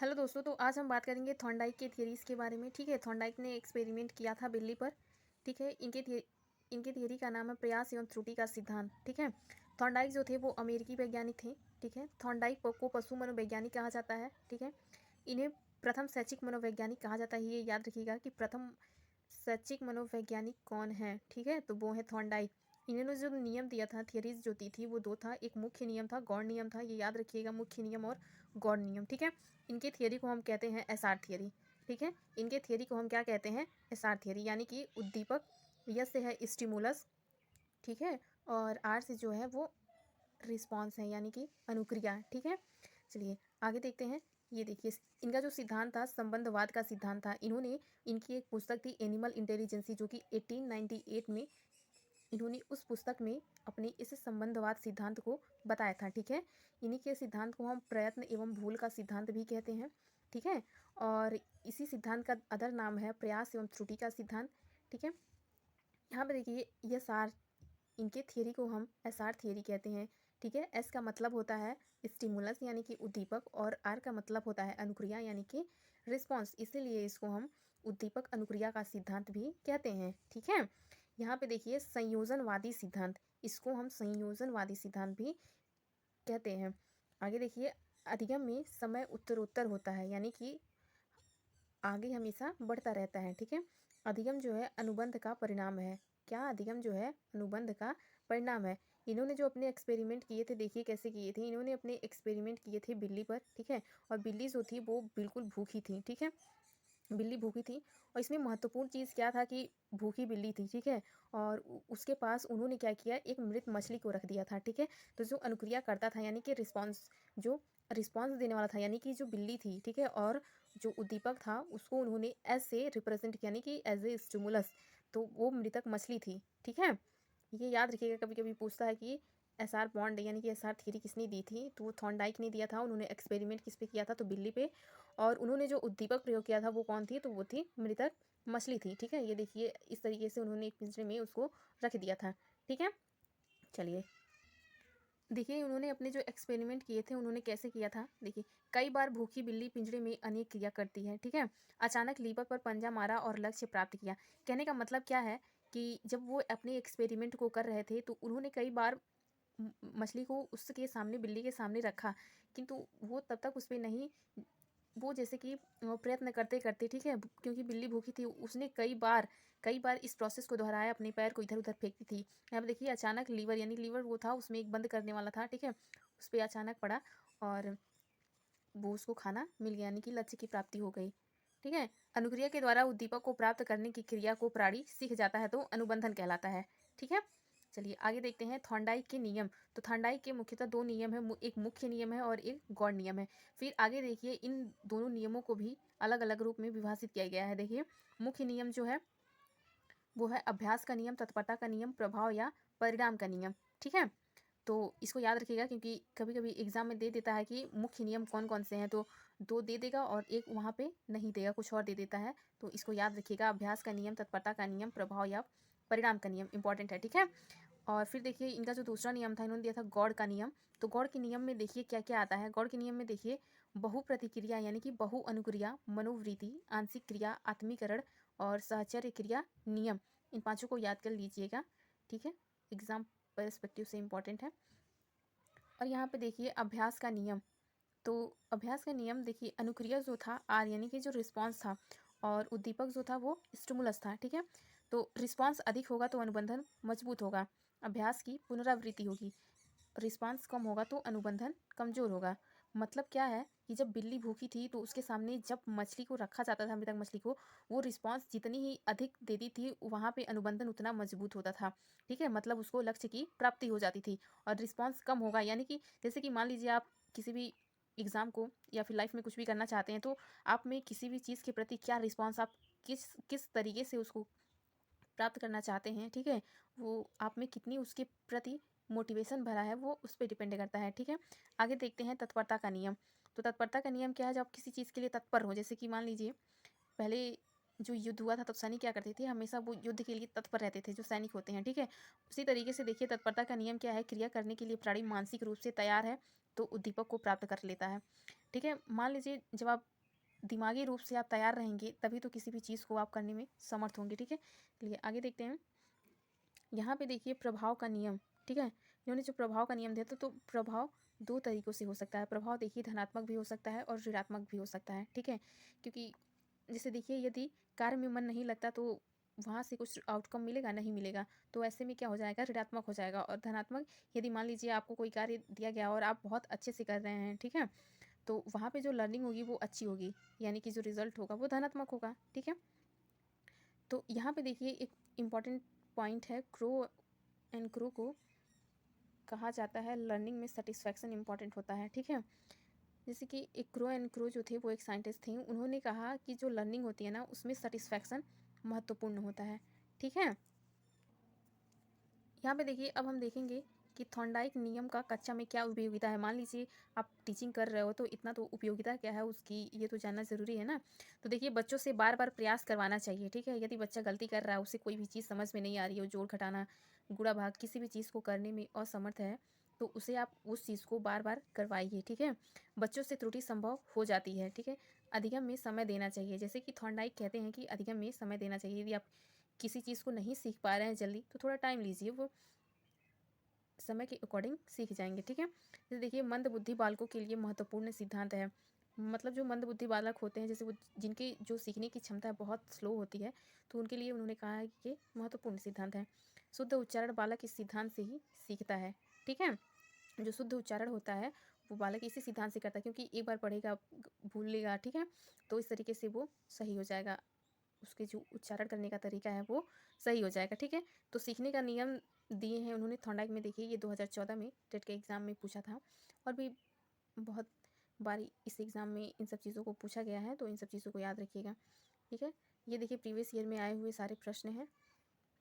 Hello दोस्तों, तो आज हम बात करेंगे थॉर्नडाइक के थियरीज़ के बारे में। ठीक है, थॉर्नडाइक ने एक्सपेरिमेंट किया था बिल्ली पर। ठीक है, इनके थियरी का नाम है प्रयास एवं त्रुटि का सिद्धांत। ठीक है, थॉर्नडाइक जो थे वो अमेरिकी वैज्ञानिक थे। ठीक है, थॉर्नडाइक को पशु मनोवैज्ञानिक कहा जाता है। ठीक है, इन्हें प्रथम शैक्षिक मनोवैज्ञानिक कहा जाता है। ये याद रखिएगा कि प्रथम शैक्षिक मनोवैज्ञानिक कौन है। ठीक है, तो वो है थॉर्नडाइक। इन्होंने जो नियम दिया था, थियरीज जो दी थी, वो दो था। एक मुख्य नियम था, गौड़ नियम था। ये याद रखिएगा, मुख्य नियम और गौड़ नियम। ठीक है, इनके थियरी को हम कहते हैं एसआर थियरी। ठीक है, इनके थियरी को हम क्या कहते हैं? एसआर थियरी, यानी कि उद्दीपक, यस से है स्टिमुलस। ठीक है, और आर से जो है वो रिस्पॉन्स है, यानी कि अनुक्रिया। ठीक है, चलिए आगे देखते हैं। ये देखिए, इनका जो सिद्धांत था संबंधवाद का सिद्धांत था। इन्होंने इनकी एक पुस्तक थी एनिमल इंटेलिजेंसी, जो कि 1898 में इन्होंने उस पुस्तक में अपने इस संबंधवाद सिद्धांत को बताया था। ठीक है, इन्हीं के सिद्धांत को हम प्रयत्न एवं भूल का सिद्धांत भी कहते हैं। ठीक है, और इसी सिद्धांत का अदर नाम है प्रयास एवं त्रुटि का सिद्धांत। ठीक है, यहाँ पे देखिए, ये सार इनके थियरी को हम एसआर थियरी कहते हैं। ठीक है, एस का मतलब होता है स्टिमुलस यानी कि उद्दीपक, और आर का मतलब होता है अनुक्रिया यानी कि रिस्पॉन्स, इसीलिए इसको हम उद्दीपक अनुक्रिया का सिद्धांत भी कहते हैं। ठीक है, यहाँ पे देखिए संयोजनवादी सिद्धांत, इसको हम संयोजनवादी सिद्धांत भी कहते हैं। आगे देखिए, अधिगम में समय उत्तरोत्तर होता है, यानी कि आगे हमेशा बढ़ता रहता है। ठीक है, अधिगम जो है अनुबंध का परिणाम है। क्या? अधिगम जो है अनुबंध का परिणाम है। इन्होंने जो अपने एक्सपेरिमेंट किए थे, देखिए कैसे किए थे। इन्होंने अपने एक्सपेरिमेंट किए थे बिल्ली पर। ठीक है, और बिल्ली जो थी वो बिल्कुल भूखी थी। ठीक है, बिल्ली भूखी थी, और इसमें महत्वपूर्ण चीज़ क्या था कि भूखी बिल्ली थी। ठीक है, और उसके पास उन्होंने क्या किया, एक मृत मछली को रख दिया था। ठीक है, तो जो अनुक्रिया करता था, यानी कि जो रिस्पॉन्स देने वाला था, यानी कि जो बिल्ली थी। ठीक है, और जो उद्दीपक था उसको उन्होंने एज से रिप्रेजेंट किया, यानी कि एज ए स्टिमुलस, तो वो मृतक मछली थी। ठीक है, ये याद रखिएगा, कभी कभी पूछता है कि एसआर बॉन्ड यानी कि एसआर थ्योरी किसने दी थी, तो वो थॉर्नडाइक ने दिया था। उन्होंने एक्सपेरिमेंट किस पे किया था, तो बिल्ली पे, और उन्होंने जो उद्दीपक प्रयोग किया था वो कौन थी, तो वो थी मृतक मछली थी। ठीक है, ये देखिए इस तरीके से उन्होंने एक पिंजरे में उसको रख दिया था। ठीक है, चलिए देखिए, उन्होंने अपने जो एक्सपेरिमेंट किए थे उन्होंने कैसे किया था। देखिए, कई बार भूखी बिल्ली पिंजरे में अनेक क्रिया करती है। ठीक है, अचानक लीवर पर पंजा मारा और लक्ष्य प्राप्त किया। कहने का मतलब क्या है कि जब वो अपने एक्सपेरिमेंट को कर रहे थे तो उन्होंने कई बार मछली को उसके सामने, बिल्ली के सामने रखा, किंतु वो तब तक उस पर नहीं, वो जैसे कि प्रयत्न करते करते, ठीक है, क्योंकि बिल्ली भूखी थी, उसने कई बार इस प्रोसेस को दोहराया, अपने पैर को इधर उधर फेंकती थी। यहाँ पे देखिए, अचानक लीवर, यानी लीवर वो था उसमें एक बंद करने वाला था। ठीक है, उस पर अचानक पड़ा और वो उसको खाना मिल गया, यानी कि लक्ष्य की प्राप्ति हो गई। ठीक है, अनुक्रिया के द्वारा उद्दीपक को प्राप्त करने की क्रिया को प्राणी सीख जाता है, तो अनुबंधन कहलाता है। ठीक है, चलिए आगे देखते हैं थॉर्नडाइक के नियम। तो थॉर्नडाइक के मुख्यतः दो नियम है, एक मुख्य नियम है और एक गौड़ नियम है। फिर आगे देखिए, इन दोनों नियमों को भी अलग अलग रूप में विभाजित किया गया है। देखिए, मुख्य नियम जो है वो है अभ्यास का नियम, तत्परता का नियम, प्रभाव या परिणाम का नियम। ठीक है, तो इसको याद रखिएगा, क्योंकि कभी कभी एग्जाम में दे देता है कि मुख्य नियम कौन कौन से हैं, तो दो दे देगा और एक वहाँ पे नहीं देगा, कुछ और दे देता है। तो इसको याद रखिएगा, अभ्यास का नियम, तत्परता का नियम, प्रभाव या परिणाम का नियम इंपॉर्टेंट है। ठीक है, और फिर देखिए, इनका जो दूसरा नियम था, इन्होंने दिया था गौड़ का नियम। तो गौड़ के नियम में देखिए क्या क्या आता है। गौड़ के नियम में देखिए, बहु प्रतिक्रिया यानी कि बहु अनुक्रिया, मनोवृत्ति, आंशिक क्रिया, आत्मीकरण और सहचर्य क्रिया नियम, इन पांचों को याद कर लीजिएगा। ठीक है, एग्जाम पर्सपेक्टिव से इम्पॉर्टेंट है। और यहाँ पे देखिए अभ्यास का नियम। तो अभ्यास का नियम देखिए, अनुक्रिया जो था आर, यानी कि जो रिस्पॉन्स था, और उद्दीपक जो था वो स्टिमुलस था। ठीक है, तो रिस्पॉन्स अधिक होगा तो अनुबंधन मजबूत होगा, अभ्यास की पुनरावृत्ति होगी। रिस्पांस कम होगा तो अनुबंधन कमजोर होगा। मतलब क्या है कि जब बिल्ली भूखी थी तो उसके सामने जब मछली को रखा जाता था, मृतक मछली को, वो रिस्पांस जितनी ही अधिक देती थी, वहाँ पे अनुबंधन उतना मजबूत होता था। ठीक है, मतलब उसको लक्ष्य की प्राप्ति हो जाती थी। और रिस्पांस कम होगा, यानी कि जैसे कि मान लीजिए आप किसी भी एग्ज़ाम को या फिर लाइफ में कुछ भी करना चाहते हैं, तो आप में किसी भी चीज़ के प्रति क्या रिस्पॉन्स, आप किस किस तरीके से उसको प्राप्त करना चाहते हैं। ठीक है, वो आप में कितनी उसके प्रति मोटिवेशन भरा है, वो उस पर डिपेंड करता है। ठीक है, आगे देखते हैं तत्परता का नियम। तो तत्परता का नियम क्या है, जब आप किसी चीज़ के लिए तत्पर हो, जैसे कि मान लीजिए पहले जो युद्ध हुआ था, तब सैनिक क्या करते थे, हमेशा वो युद्ध के लिए तत्पर रहते थे, जो सैनिक होते हैं। ठीक है, उसी तरीके से देखिए, तत्परता का नियम क्या है, क्रिया करने के लिए प्राणी मानसिक रूप से तैयार है, तो उद्दीपक को प्राप्त कर लेता है। ठीक है, मान लीजिए जब आप दिमागी रूप से आप तैयार रहेंगे तभी तो किसी भी चीज़ को आप करने में समर्थ होंगे। ठीक है, चलिए आगे देखते हैं। यहाँ पे देखिए प्रभाव का नियम। ठीक है, इन्होंने जो प्रभाव का नियम दिया था, तो प्रभाव दो तरीक़ों से हो सकता है। प्रभाव देखिए धनात्मक भी हो सकता है और ऋणात्मक भी हो सकता है। ठीक है, क्योंकि जैसे देखिए यदि कार्य में मन नहीं लगता तो वहाँ से कुछ आउटकम मिलेगा नहीं मिलेगा, तो ऐसे में क्या हो जाएगा, ऋणात्मक हो जाएगा। और धनात्मक, यदि मान लीजिए आपको कोई कार्य दिया गया और आप बहुत अच्छे से कर रहे हैं, ठीक है, तो वहाँ पे जो लर्निंग होगी वो अच्छी होगी, यानी कि जो रिजल्ट होगा वो धनात्मक होगा। ठीक है, तो यहाँ पे देखिए एक इम्पॉर्टेंट पॉइंट है, क्रो एंड क्रो को कहा जाता है लर्निंग में सेटिस्फैक्शन इम्पॉर्टेंट होता है। ठीक है, जैसे कि एक क्रो एंड क्रो जो थे वो एक साइंटिस्ट थे, उन्होंने कहा कि जो लर्निंग होती है ना उसमें सेटिस्फैक्शन महत्वपूर्ण होता है। ठीक है, यहाँ पे देखिए अब हम देखेंगे कि थॉर्नडाइक नियम का कक्षा में क्या उपयोगिता है। मान लीजिए आप टीचिंग कर रहे हो तो इतना तो उपयोगिता क्या है उसकी, ये तो जानना ज़रूरी है ना। तो देखिए बच्चों से बार बार प्रयास करवाना चाहिए। ठीक है, यदि बच्चा गलती कर रहा है, उसे कोई भी चीज़ समझ में नहीं आ रही है, जोड़ घटाना गुणा भाग किसी भी चीज़ को करने में असमर्थ है, तो उसे आप उस चीज़ को बार बार करवाइए। ठीक है, बच्चों से त्रुटि संभव हो जाती है। ठीक है, अधिगम में समय देना चाहिए। जैसे कि थॉर्नडाइक कहते हैं कि अधिगम में समय देना चाहिए। यदि आप किसी चीज़ को नहीं सीख पा रहे हैं जल्दी, तो थोड़ा टाइम लीजिए, वो समय के अकॉर्डिंग सीख जाएंगे। ठीक है, जैसे देखिए मंद बुद्धि बालकों के लिए महत्वपूर्ण सिद्धांत है। मतलब जो मंद बुद्धि बालक होते हैं, जैसे वो जिनकी जो सीखने की क्षमता बहुत स्लो होती है, तो उनके लिए उन्होंने कहा है कि ये महत्वपूर्ण सिद्धांत है। शुद्ध उच्चारण बालक इस सिद्धांत से ही सीखता है। ठीक है, जो शुद्ध उच्चारण होता है वो बालक इसी सिद्धांत से करता है, क्योंकि एक बार पढ़ेगा भूलेगा। ठीक है, तो इस तरीके से वो सही हो जाएगा, उसके जो उच्चारण करने का तरीका है वो सही हो जाएगा। ठीक है, तो सीखने का नियम दिए हैं उन्होंने थॉर्नडाइक में। देखिए ये 2014 में टेट के एग्ज़ाम में पूछा था, और भी बहुत बारी इस एग्ज़ाम में इन सब चीज़ों को पूछा गया है, तो इन सब चीज़ों को याद रखिएगा। ठीक है, ये देखिए प्रीवियस ईयर में आए हुए सारे प्रश्न हैं।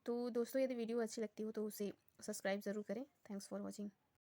तो दोस्तों यदि वीडियो अच्छी लगती हो तो उसे सब्सक्राइब ज़रूर करें। Thanks for watching.